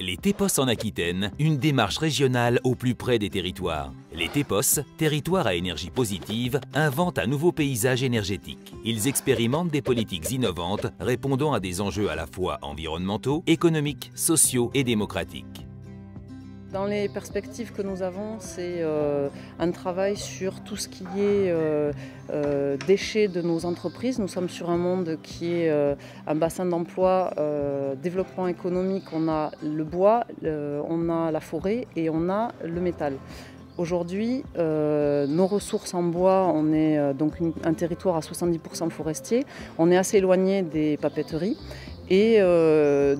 Les TEPOS en Aquitaine, une démarche régionale au plus près des territoires. Les TEPOS, territoires à énergie positive, inventent un nouveau paysage énergétique. Ils expérimentent des politiques innovantes répondant à des enjeux à la fois environnementaux, économiques, sociaux et démocratiques. Dans les perspectives que nous avons, c'est un travail sur tout ce qui est déchets de nos entreprises. Nous sommes sur un monde qui est un bassin d'emploi, développement économique. On a le bois, on a la forêt et on a le métal. Aujourd'hui, nos ressources en bois, on est donc un territoire à 70% forestier. On est assez éloigné des papeteries. Et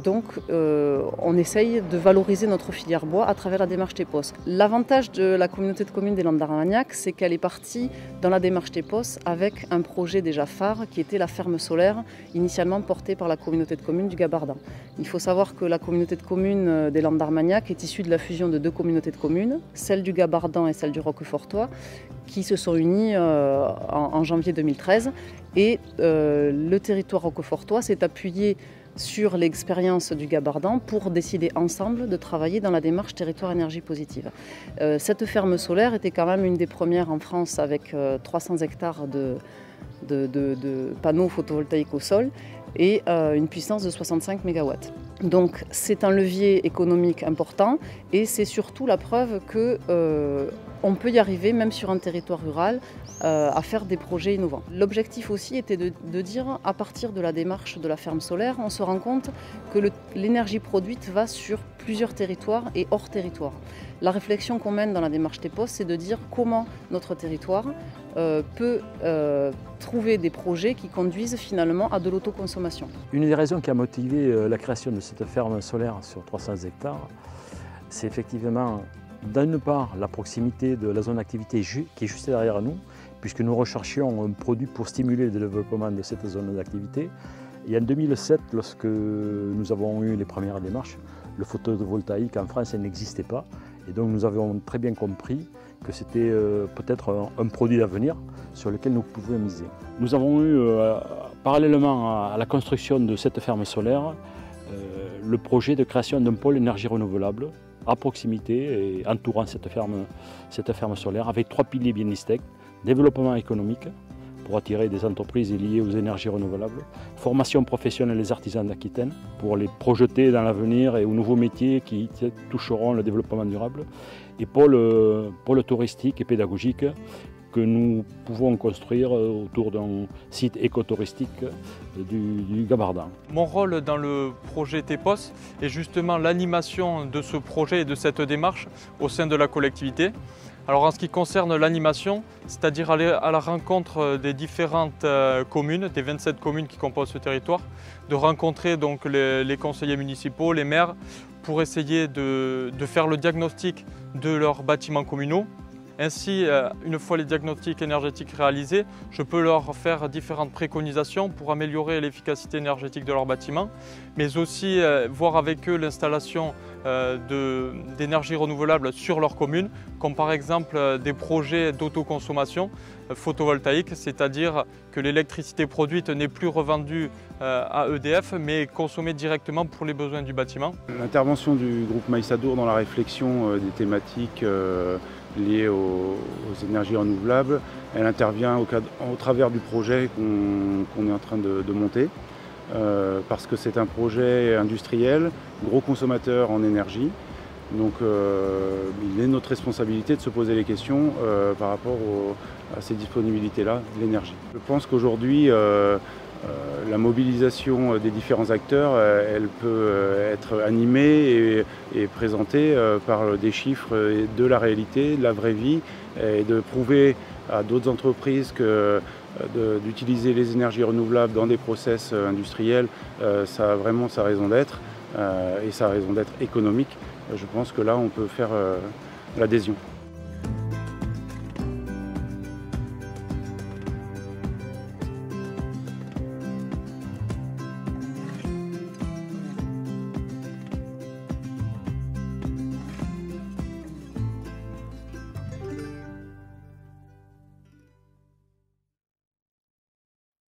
donc, on essaye de valoriser notre filière bois à travers la démarche TEPOS. L'avantage de la communauté de communes des Landes d'Armagnac, c'est qu'elle est partie dans la démarche TEPOS avec un projet déjà phare qui était la ferme solaire, initialement portée par la communauté de communes du Gabardin. Il faut savoir que la communauté de communes des Landes d'Armagnac est issue de la fusion de deux communautés de communes, celle du Gabardin et celle du Roquefortois, qui se sont unies en janvier 2013. Et le territoire roquefortois s'est appuyé sur l'expérience du Gabardin pour décider ensemble de travailler dans la démarche territoire énergie positive. Cette ferme solaire était quand même une des premières en France avec 300 hectares de panneaux photovoltaïques au sol et une puissance de 65 MW. Donc c'est un levier économique important et c'est surtout la preuve qu'on peut y arriver même sur un territoire rural à faire des projets innovants. L'objectif aussi était de dire, à partir de la démarche de la ferme solaire, on se rend compte que l'énergie produite va sur plusieurs territoires et hors territoire. La réflexion qu'on mène dans la démarche TEPOS, c'est de dire comment notre territoire peut trouver des projets qui conduisent finalement à de l'autoconsommation. Une des raisons qui a motivé la création de cette ferme solaire sur 300 hectares, c'est effectivement d'une part la proximité de la zone d'activité qui est juste derrière nous, puisque nous recherchions un produit pour stimuler le développement de cette zone d'activité. Et en 2007, lorsque nous avons eu les premières démarches, le photovoltaïque en France n'existait pas. Et donc nous avons très bien compris que c'était peut-être un produit d'avenir sur lequel nous pouvions miser. Nous avons eu, parallèlement à la construction de cette ferme solaire, le projet de création d'un pôle énergie renouvelable à proximité et entourant cette ferme solaire avec 3 piliers bien distincts: développement économique pour attirer des entreprises liées aux énergies renouvelables, formation professionnelle des artisans d'Aquitaine pour les projeter dans l'avenir et aux nouveaux métiers qui toucheront le développement durable, et pôle touristique et pédagogique que nous pouvons construire autour d'un site écotouristique du Gabardin. Mon rôle dans le projet TEPOS est justement l'animation de ce projet et de cette démarche au sein de la collectivité. Alors en ce qui concerne l'animation, c'est-à-dire aller à la rencontre des différentes communes, des 27 communes qui composent ce territoire, de rencontrer donc les conseillers municipaux, les maires, pour essayer de faire le diagnostic de leurs bâtiments communaux. Ainsi, une fois les diagnostics énergétiques réalisés, je peux leur faire différentes préconisations pour améliorer l'efficacité énergétique de leurs bâtiments, mais aussi voir avec eux l'installation d'énergie renouvelable sur leur commune, comme par exemple des projets d'autoconsommation photovoltaïque, c'est-à-dire que l'électricité produite n'est plus revendue à EDF, mais consommée directement pour les besoins du bâtiment. L'intervention du groupe Maïsadour dans la réflexion des thématiques liées aux énergies renouvelables, elle intervient au travers du projet qu'on est en train de monter, parce que c'est un projet industriel, gros consommateur en énergie. Donc il est notre responsabilité de se poser les questions par rapport à ces disponibilités-là de l'énergie. Je pense qu'aujourd'hui, la mobilisation des différents acteurs, elle peut être animée et présentée par des chiffres de la réalité, de la vraie vie, et de prouver à d'autres entreprises que d'utiliser les énergies renouvelables dans des process industriels, ça a vraiment sa raison d'être, et sa raison d'être économique. Je pense que là, on peut faire l'adhésion.